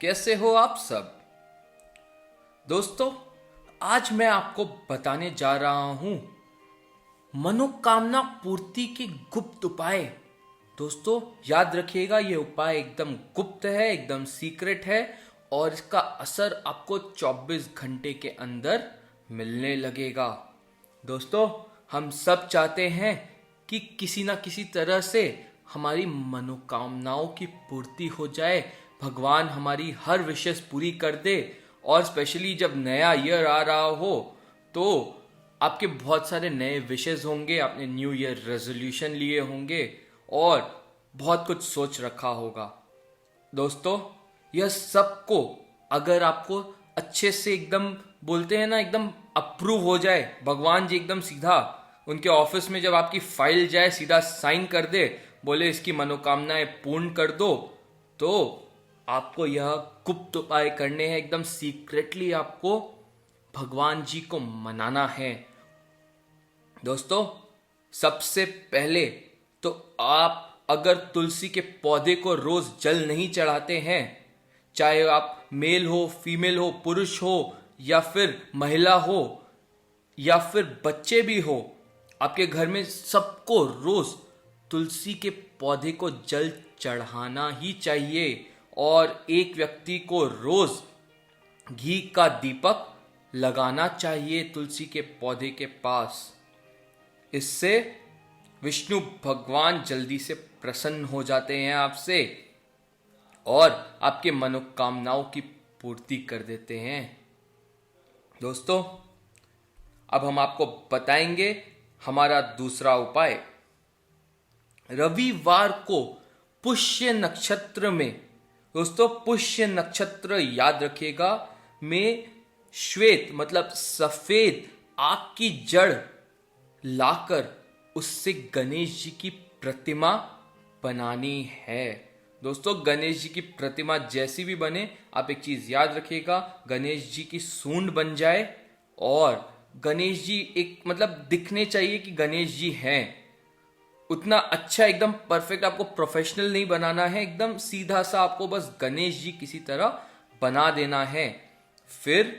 कैसे हो आप सब दोस्तों। आज मैं आपको बताने जा रहा हूं मनोकामना पूर्ति के गुप्त उपाय। दोस्तों याद रखिएगा, ये उपाय एकदम गुप्त है, एकदम सीक्रेट है और इसका असर आपको 24 घंटे के अंदर मिलने लगेगा। दोस्तों हम सब चाहते हैं कि किसी ना किसी तरह से हमारी मनोकामनाओं की पूर्ति हो जाए, भगवान हमारी हर विशेष पूरी कर दे। और स्पेशली जब नया ईयर आ रहा हो तो आपके बहुत सारे नए विशेष होंगे, आपने न्यू ईयर रेजोल्यूशन लिए होंगे और बहुत कुछ सोच रखा होगा। दोस्तों यह सबको अगर आपको अच्छे से एकदम बोलते हैं ना, एकदम अप्रूव हो जाए, भगवान जी एकदम सीधा उनके ऑफिस में जब आपकी फाइल जाए सीधा साइन कर दे, बोले इसकी मनोकामनाएं पूर्ण कर दो, तो आपको यह गुप्त उपाय करने हैं। एकदम सीक्रेटली आपको भगवान जी को मनाना है। दोस्तों सबसे पहले तो आप अगर तुलसी के पौधे को रोज जल नहीं चढ़ाते हैं, चाहे आप मेल हो, फीमेल हो, पुरुष हो या फिर महिला हो या फिर बच्चे भी हो, आपके घर में सबको रोज तुलसी के पौधे को जल चढ़ाना ही चाहिए। और एक व्यक्ति को रोज घी का दीपक लगाना चाहिए तुलसी के पौधे के पास। इससे विष्णु भगवान जल्दी से प्रसन्न हो जाते हैं आपसे और आपके मनोकामनाओं की पूर्ति कर देते हैं। दोस्तों अब हम आपको बताएंगे हमारा दूसरा उपाय। रविवार को पुष्य नक्षत्र में, दोस्तों पुष्य नक्षत्र याद रखिएगा, में श्वेत मतलब सफेद आग की जड़ लाकर उससे गणेश जी की प्रतिमा बनानी है। दोस्तों गणेश जी की प्रतिमा जैसी भी बने, आप एक चीज याद रखिएगा, गणेश जी की सूंड बन जाए और गणेश जी एक मतलब दिखने चाहिए कि गणेश जी हैं। उतना अच्छा एकदम परफेक्ट आपको प्रोफेशनल नहीं बनाना है, एकदम सीधा सा आपको बस गणेश जी किसी तरह बना देना है। फिर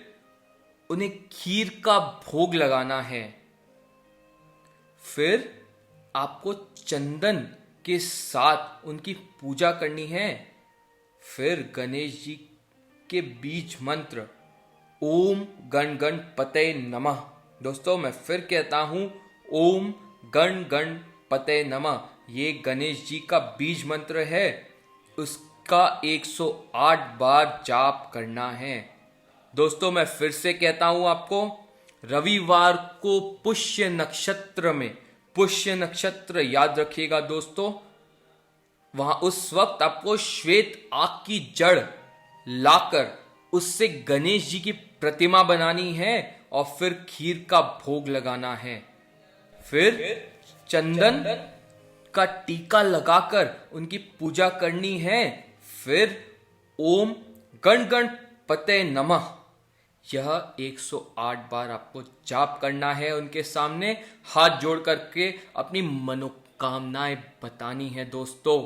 उन्हें खीर का भोग लगाना है। फिर आपको चंदन के साथ उनकी पूजा करनी है। फिर गणेश जी के बीज मंत्र ओम गण गणपते नमः। दोस्तों मैं फिर कहता हूं, ओम गण गणपते नमः, ये गणेश जी का बीज मंत्र है, उसका 108 बार जाप करना है। दोस्तों मैं फिर से कहता हूं आपको, रविवार को पुष्य नक्षत्र में, पुष्य नक्षत्र याद रखिएगा दोस्तों, वहां उस वक्त आपको श्वेत आग की जड़ लाकर उससे गणेश जी की प्रतिमा बनानी है और फिर खीर का भोग लगाना है। फिर चंदन का टीका लगाकर उनकी पूजा करनी है। फिर ओम गण गणपते नमः, यह 108 बार आपको जाप करना है, उनके सामने हाथ जोड़ करके अपनी मनोकामनाएं बतानी है। दोस्तों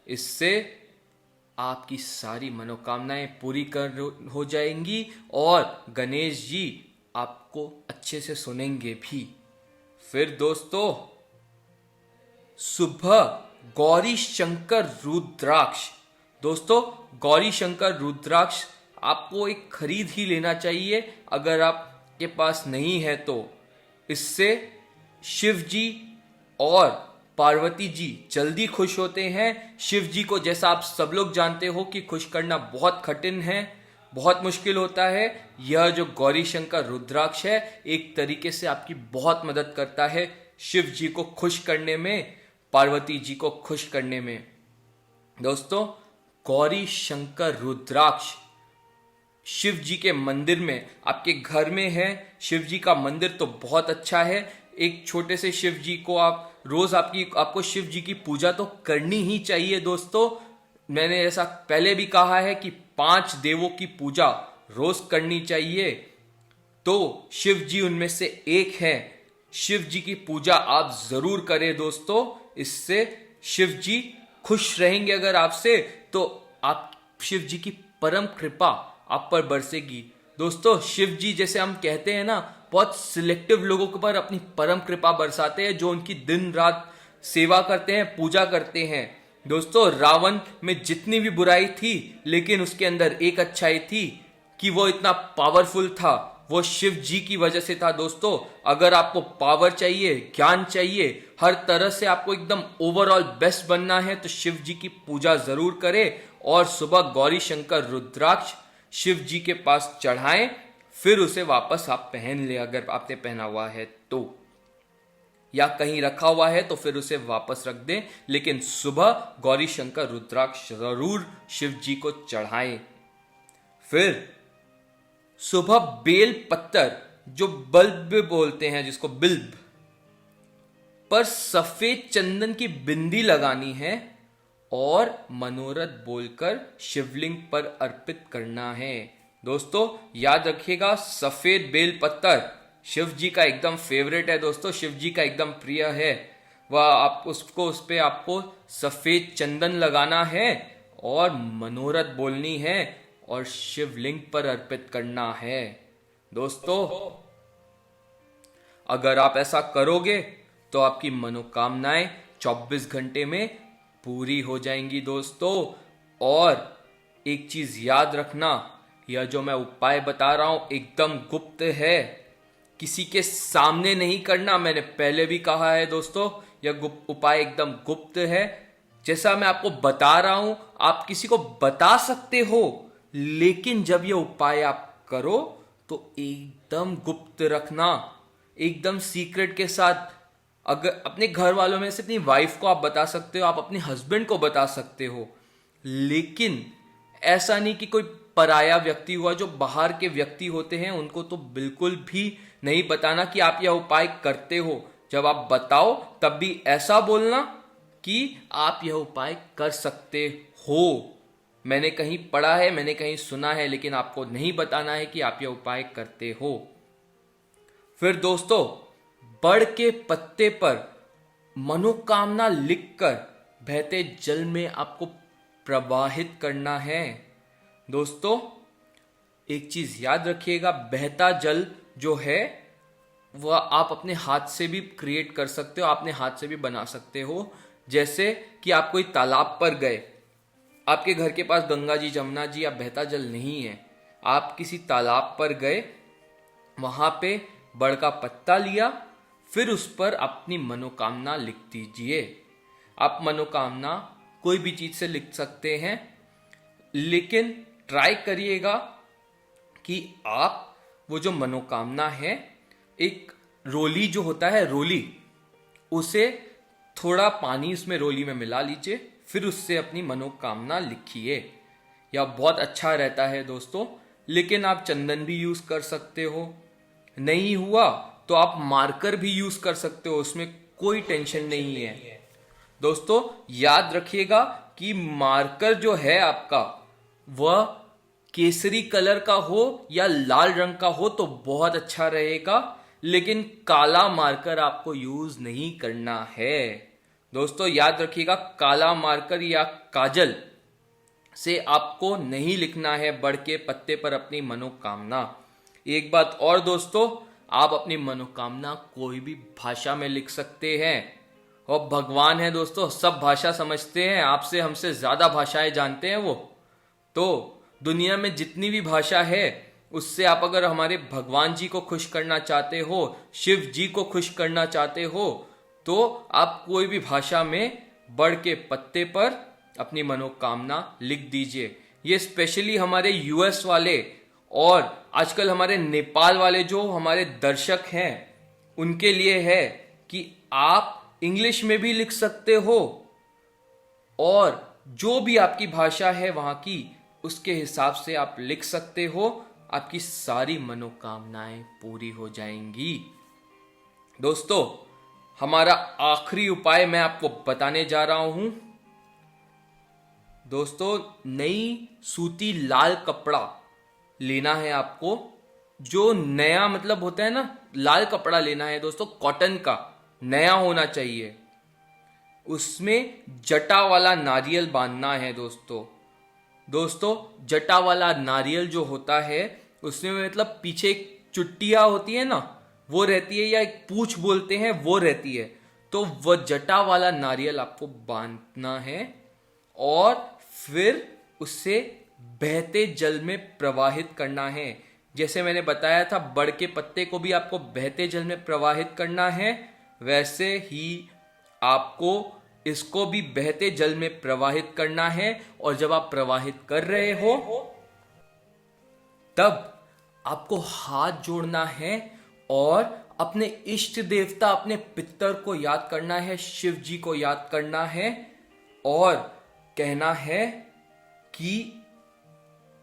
इससे आपकी सारी मनोकामनाएं पूरी हो जाएंगी और गणेश जी आपको अच्छे से सुनेंगे भी। फिर दोस्तों सुबह गौरी शंकर रुद्राक्ष, दोस्तों गौरी शंकर रुद्राक्ष आपको एक खरीद ही लेना चाहिए अगर आपके पास नहीं है तो। इससे शिव जी और पार्वती जी जल्दी खुश होते हैं। शिव जी को जैसा आप सब लोग जानते हो कि खुश करना बहुत कठिन है, बहुत मुश्किल होता है। यह जो गौरी शंकर रुद्राक्ष है एक तरीके से आपकी बहुत मदद करता है शिव जी को खुश करने में, पार्वती जी को खुश करने में। दोस्तों गौरी शंकर रुद्राक्ष शिव जी के मंदिर में, आपके घर में है शिव जी का मंदिर तो बहुत अच्छा है। एक छोटे से शिव जी को आप रोज आपको शिव जी की पूजा तो करनी ही चाहिए। दोस्तों मैंने ऐसा पहले भी कहा है कि 5 देवों की पूजा रोज करनी चाहिए, तो शिव जी उनमें से एक है। शिव जी की पूजा आप जरूर करें दोस्तों, इससे शिव जी खुश रहेंगे। अगर आपसे तो आप शिव जी की परम कृपा आप पर बरसेगी। दोस्तों, शिव जी जैसे हम कहते हैं ना, बहुत सिलेक्टिव लोगों के ऊपर अपनी परम कृपा बरसाते हैं, जो उनकी दिन रात सेवा करते हैं, पूजा करते हैं। दोस्तों, रावण में जितनी भी बुराई थी, लेकिन उसके अंदर एक अच्छाई थी कि वो इतना पावरफुल था। वो शिव जी की वजह से था। दोस्तों, अगर आपको पावर चाहिए, ज्ञान चाहिए, हर तरह से आपको एकदम ओवरऑल बेस्ट बनना है, तो शिव जी की पूजा जरूर करें और सुबह गौरी शंकर रुद्राक्ष शिव जी के पास चढ़ाएं, फिर उसे वापस आप पहन ले, अगर आपने पहना हुआ है तो, या कहीं रखा हुआ है तो फिर उसे वापस रख दें, लेकिन सुबह गौरी शंकर रुद्राक्ष जरूर शिव जी को चढ़ाएं। फिर सुबह बेल पत्तर, जो बल्ब बोलते हैं जिसको, बिल्ब पर सफेद चंदन की बिंदी लगानी है और मनोरथ बोलकर शिवलिंग पर अर्पित करना है। दोस्तों, याद रखिएगा, सफेद बेल पत्तर शिव जी का एकदम फेवरेट है। दोस्तों, शिव जी का एकदम प्रिय है वह। आप उसको, उस पे आपको सफेद चंदन लगाना है और मनोरथ बोलनी है और शिवलिंग पर अर्पित करना है। दोस्तों, अगर आप ऐसा करोगे तो आपकी मनोकामनाएं 24 घंटे में पूरी हो जाएंगी। दोस्तों, और एक चीज याद रखना, यह जो मैं उपाय बता रहा हूं एकदम गुप्त है, किसी के सामने नहीं करना। मैंने पहले भी कहा है दोस्तों, यह उपाय एकदम गुप्त है। जैसा मैं आपको बता रहा हूं, आप किसी को बता सकते हो, लेकिन जब यह उपाय आप करो तो एकदम गुप्त रखना, एकदम सीक्रेट के साथ। अगर अपने घर वालों में से अपनी वाइफ को आप बता सकते हो, आप अपने हस्बैंड को बता सकते हो, लेकिन ऐसा नहीं कि कोई पराया व्यक्ति हुआ, जो बाहर के व्यक्ति होते हैं उनको तो बिल्कुल भी नहीं बताना कि आप यह उपाय करते हो। जब आप बताओ तब भी ऐसा बोलना कि आप यह उपाय कर सकते हो। मैंने कहीं पढ़ा है, मैंने कहीं सुना है, लेकिन आपको नहीं बताना है कि आप यह उपाय करते हो। फिर दोस्तों, बड़ के पत्ते पर मनोकामना लिखकर बहते जल में आपको प्रवाहित करना है। दोस्तों, एक चीज याद रखिएगा, बहता जल जो है वह आप अपने हाथ से भी क्रिएट कर सकते हो, अपने हाथ से भी बना सकते हो। जैसे कि आप कोई तालाब पर गए, आपके घर के पास गंगा जी, जमुना जी या बहता जल नहीं है, आप किसी तालाब पर गए, वहां पे बड़ का पत्ता लिया, फिर उस पर अपनी मनोकामना लिख दीजिए। आप मनोकामना कोई भी चीज से लिख सकते हैं, लेकिन ट्राई करिएगा कि आप वो जो मनोकामना है, एक रोली जो होता है, रोली, उसे थोड़ा पानी उसमें रोली में मिला लीजिए, फिर उससे अपनी मनोकामना लिखिए। यह बहुत अच्छा रहता है दोस्तों। लेकिन आप चंदन भी यूज कर सकते हो, नहीं हुआ तो आप मार्कर भी यूज कर सकते हो, उसमें कोई टेंशन नहीं है। दोस्तों, याद रखिएगा कि मार्कर जो है आपका, वह केसरी कलर का हो या लाल रंग का हो तो बहुत अच्छा रहेगा, लेकिन काला मार्कर आपको यूज नहीं करना है। दोस्तों, याद रखिएगा, काला मार्कर या काजल से आपको नहीं लिखना है बड़ के पत्ते पर अपनी मनोकामना। एक बात और दोस्तों, आप अपनी मनोकामना कोई भी भाषा में लिख सकते हैं, और भगवान है दोस्तों, सब भाषा समझते हैं, आपसे हमसे ज्यादा भाषाएं जानते हैं वो। तो दुनिया में जितनी भी भाषा है, उससे आप अगर हमारे भगवान जी को खुश करना चाहते हो, शिव जी को खुश करना चाहते हो, तो आप कोई भी भाषा में बड़ के पत्ते पर अपनी मनोकामना लिख दीजिए। ये स्पेशली हमारे यूएस वाले और आजकल हमारे नेपाल वाले जो हमारे दर्शक हैं, उनके लिए है कि आप इंग्लिश में भी लिख सकते हो, और जो भी आपकी भाषा है वहां की, उसके हिसाब से आप लिख सकते हो। आपकी सारी मनोकामनाएं पूरी हो जाएंगी। दोस्तों, हमारा आखिरी उपाय मैं आपको बताने जा रहा हूं। दोस्तों, नई सूती लाल कपड़ा लेना है आपको, जो नया मतलब होता है ना, लाल कपड़ा लेना है दोस्तों, कॉटन का, नया होना चाहिए। उसमें जटा वाला नारियल बांधना है दोस्तों। दोस्तों जटा वाला नारियल जो होता है उसमें मतलब पीछे एक चुट्टिया होती है ना, वो रहती है, या एक पूंछ बोलते हैं वो रहती है। तो वह जटा वाला नारियल आपको बांधना है और फिर उसे बहते जल में प्रवाहित करना है। जैसे मैंने बताया था बड़ के पत्ते को भी आपको बहते जल में प्रवाहित करना है, वैसे ही आपको इसको भी बहते जल में प्रवाहित करना है। और जब आप प्रवाहित कर रहे हो तब आपको हाथ जोड़ना है और अपने इष्ट देवता, अपने पितर को याद करना है, शिव जी को याद करना है और कहना है कि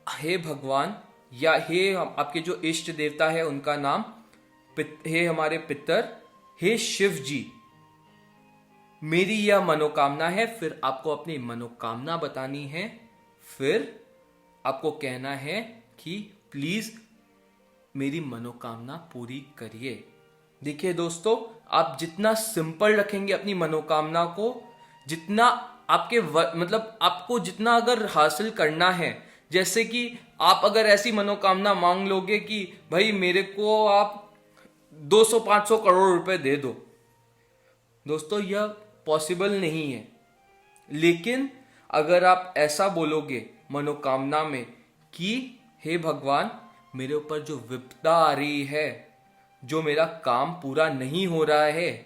हे भगवान, या हे आपके जो इष्ट देवता है उनका नाम, हे हमारे पितर, हे शिव जी, मेरी यह मनोकामना है। फिर आपको अपनी मनोकामना बतानी है। फिर आपको कहना है कि प्लीज मेरी मनोकामना पूरी करिए। देखिए दोस्तों, आप जितना सिंपल रखेंगे अपनी मनोकामना को, जितना आपके मतलब आपको जितना अगर हासिल करना है, जैसे कि आप अगर ऐसी मनोकामना मांग लोगे कि भाई मेरे को आप 200-500 करोड़ रुपए दे दो, दोस्तों यह पॉसिबल नहीं है। लेकिन अगर आप ऐसा बोलोगे मनोकामना में कि हे भगवान, मेरे ऊपर जो विपदा आ रही है, जो मेरा काम पूरा नहीं हो रहा है,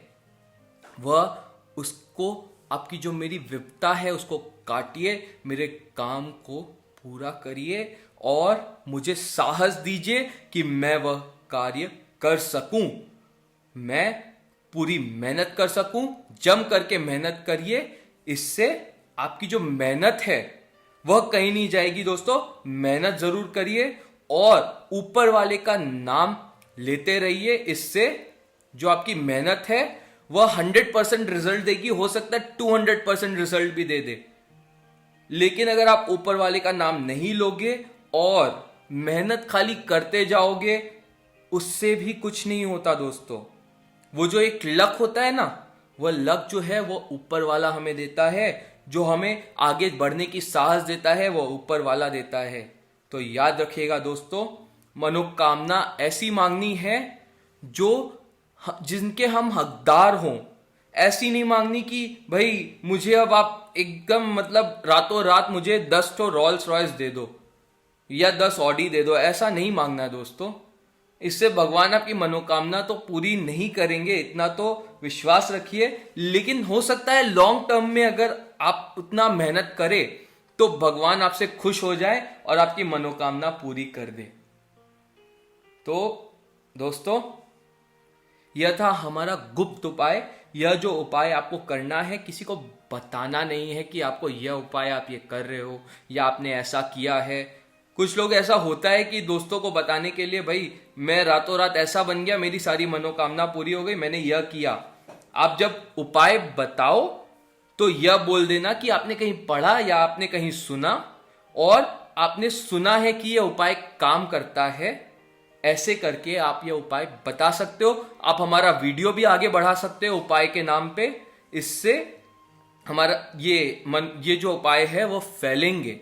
वह उसको, आपकी जो मेरी विपदा है उसको काटिए, मेरे काम को पूरा करिए और मुझे साहस दीजिए कि मैं वह कार्य कर सकूं, मैं पूरी मेहनत कर सकूं। जम करके मेहनत करिए, इससे आपकी जो मेहनत है वह कहीं नहीं जाएगी। दोस्तों मेहनत जरूर करिए और ऊपर वाले का नाम लेते रहिए। इससे जो आपकी मेहनत है वह 100% रिजल्ट देगी, हो सकता है 200% रिजल्ट भी दे दे। लेकिन अगर आप ऊपर वाले का नाम नहीं लोगे और मेहनत खाली करते जाओगे, उससे भी कुछ नहीं होता दोस्तों। वो जो एक लक होता है ना, वह लक जो है वो ऊपर वाला हमें देता है, जो हमें आगे बढ़ने की साहस देता है वो ऊपर वाला देता है। तो याद रखिएगा दोस्तों, मनोकामना ऐसी मांगनी है जो जिनके हम हकदार हों। ऐसी नहीं मांगनी कि भाई मुझे अब आप एकदम मतलब रातों रात मुझे 10 तो रॉल्स रॉयस दे दो या 10 ऑडी दे दो, ऐसा नहीं मांगना है दोस्तों। इससे भगवान आपकी मनोकामना तो पूरी नहीं करेंगे, इतना तो विश्वास रखिए। लेकिन हो सकता है लॉन्ग टर्म में अगर आप उतना मेहनत करें तो भगवान आपसे खुश हो जाए और आपकी मनोकामना पूरी कर दे। तो दोस्तों यह था हमारा गुप्त उपाय। यह जो उपाय आपको करना है, किसी को बताना नहीं है कि आपको यह उपाय आप ये कर रहे हो या आपने ऐसा किया है। कुछ लोग ऐसा होता है कि दोस्तों को बताने के लिए, भाई मैं रातों रात ऐसा बन गया, मेरी सारी मनोकामना पूरी हो गई, मैंने यह किया। आप जब उपाय बताओ तो यह बोल देना कि आपने कहीं पढ़ा या आपने कहीं सुना और आपने सुना है कि यह उपाय काम करता है। ऐसे करके आप यह उपाय बता सकते हो। आप हमारा वीडियो भी आगे बढ़ा सकते हो उपाय के नाम पे। इससे हमारा ये जो उपाय है वो फैलेंगे।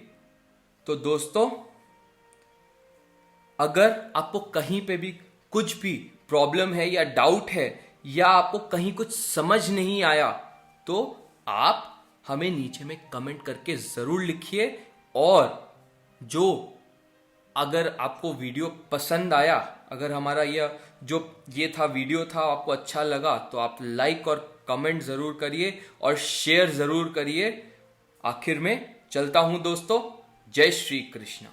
तो दोस्तों अगर आपको कहीं पे भी कुछ भी प्रॉब्लम है या डाउट है या आपको कहीं कुछ समझ नहीं आया, तो आप हमें नीचे में कमेंट करके जरूर लिखिए। और जो अगर आपको वीडियो पसंद आया, अगर हमारा ये था वीडियो था आपको अच्छा लगा, तो आप लाइक और कमेंट जरूर करिए और शेयर जरूर करिए। आखिर में चलता हूं दोस्तों, जय श्री कृष्ण।